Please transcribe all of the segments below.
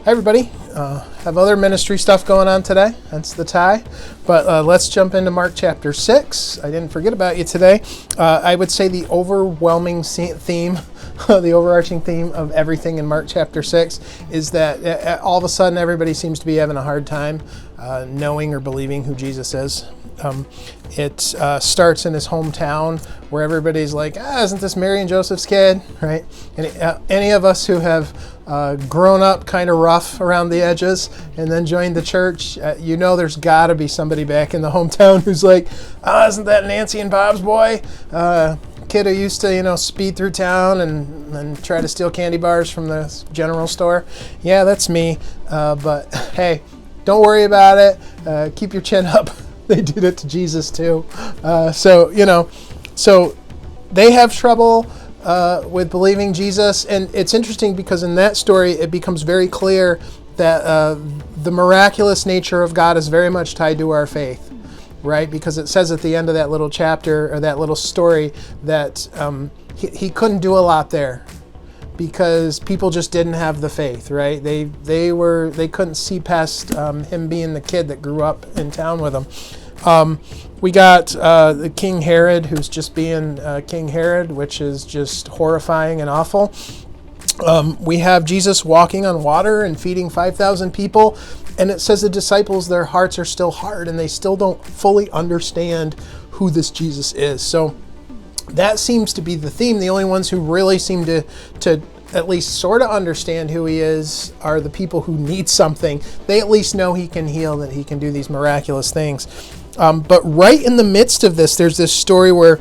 Hi, everybody. Have other ministry stuff going on today. That's the tie. But let's jump into Mark chapter 6. I didn't forget about you today. I would say the overwhelming theme, the overarching theme of everything in Mark chapter 6 is that all of a sudden everybody seems to be having a hard time knowing or believing who Jesus is. It starts in his hometown where everybody's like, isn't this Mary and Joseph's kid, right? And any of us who have grown up kind of rough around the edges and then joined the church, there's got to be somebody back in the hometown who's like, isn't that Nancy and Bob's boy? Kid who used to, speed through town and try to steal candy bars from the general store. Yeah, that's me. But hey, don't worry about it. Keep your chin up. They did it to Jesus too. So they have trouble with believing Jesus. And it's interesting because in that story, it becomes very clear that the miraculous nature of God is very much tied to our faith, right? Because it says at the end of that little chapter or that little story that he couldn't do a lot there because people just didn't have the faith, right? They couldn't see past him being the kid that grew up in town with him. We got the King Herod, who's just being King Herod, which is just horrifying and awful. We have Jesus walking on water and feeding 5,000 people, and it says the disciples, their hearts are still hard, and they still don't fully understand who this Jesus is. So that seems to be the theme. The only ones who really seem to at least sort of understand who he is are the people who need something. They at least know he can heal, that he can do these miraculous things. But right in the midst of this, there's this story where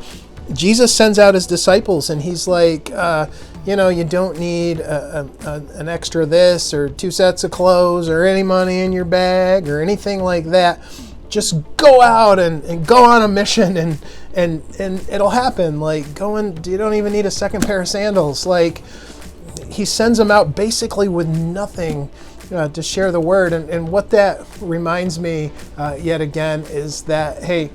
Jesus sends out his disciples and he's like, you don't need an extra this or 2 sets of clothes or any money in your bag or anything like that. Just go out and go on a mission and it'll happen. Like you don't even need a second pair of sandals. Like he sends them out basically with nothing to share the word. And what that reminds me yet again is that, hey,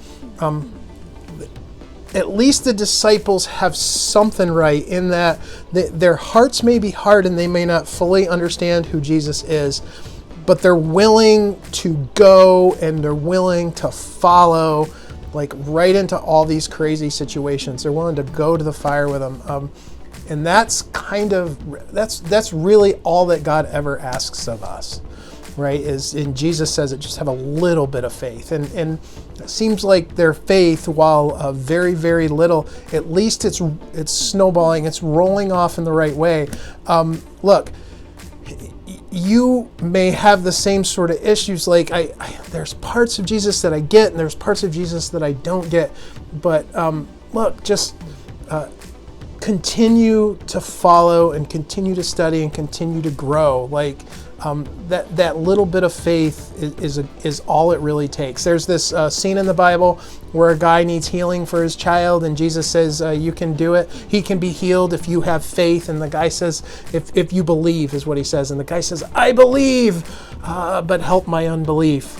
at least the disciples have something right in that their hearts may be hard and they may not fully understand who Jesus is, but they're willing to go and they're willing to follow, like right into all these crazy situations. They're willing to go to the fire with them. And that's that's really all that God ever asks of us, right? And Jesus says it, just have a little bit of faith. And it seems like their faith, while very, very little, at least it's snowballing, it's rolling off in the right way. Look, you may have the same sort of issues. Like there's parts of Jesus that I get, and there's parts of Jesus that I don't get. But look, just continue to follow and continue to study and continue to grow. Like that little bit of faith is all it really takes. There's this scene in the Bible where a guy needs healing for his child, and Jesus says, you can do it. He can be healed if you have faith. And the guy says, if you believe, is what he says. And the guy says, I believe, but help my unbelief.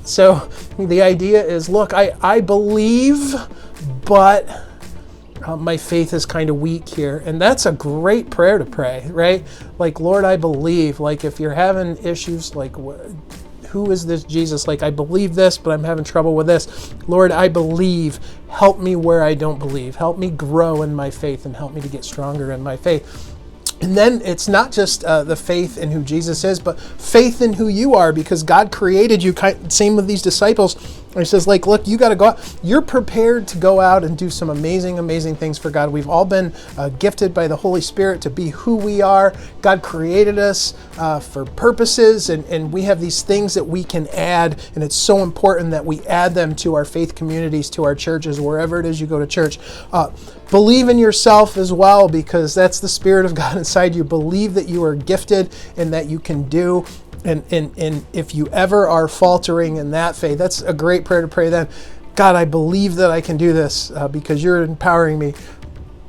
So the idea is, look, I believe, but my faith is kind of weak here. And that's a great prayer to pray, right? Like, Lord, I believe. Like, if you're having issues, like, who is this Jesus? Like, I believe this, but I'm having trouble with this. Lord, I believe. Help me where I don't believe. Help me grow in my faith and help me to get stronger in my faith. And then it's not just the faith in who Jesus is, but faith in who you are, because God created you. Same with these disciples. He says, like, look, you got to go out. You're prepared to go out and do some amazing, amazing things for God. We've all been gifted by the Holy Spirit to be who we are. God created us for purposes, and we have these things that we can add, and it's so important that we add them to our faith communities, to our churches, wherever it is you go to church. Believe in yourself as well, because that's the Spirit of God inside you. Believe that you are gifted and that you can do. And if you ever are faltering in that faith, that's a great prayer to pray then. God, I believe that I can do this because you're empowering me.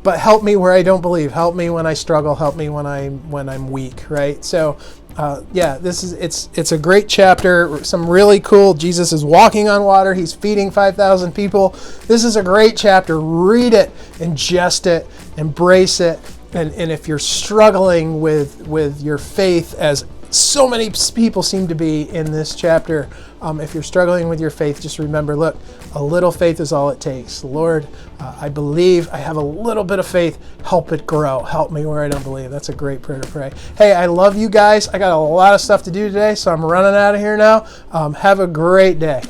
But help me where I don't believe. Help me when I struggle. Help me when I'm weak, right? So it's a great chapter. Some really cool. Jesus is walking on water. He's feeding 5,000 people. This is a great chapter. Read it, ingest it, embrace it. And if you're struggling with your faith as so many people seem to be in this chapter. If you're struggling with your faith, just remember, look, a little faith is all it takes. Lord, I believe, I have a little bit of faith. Help it grow. Help me where I don't believe. That's a great prayer to pray. Hey, I love you guys. I got a lot of stuff to do today, so I'm running out of here now. Have a great day.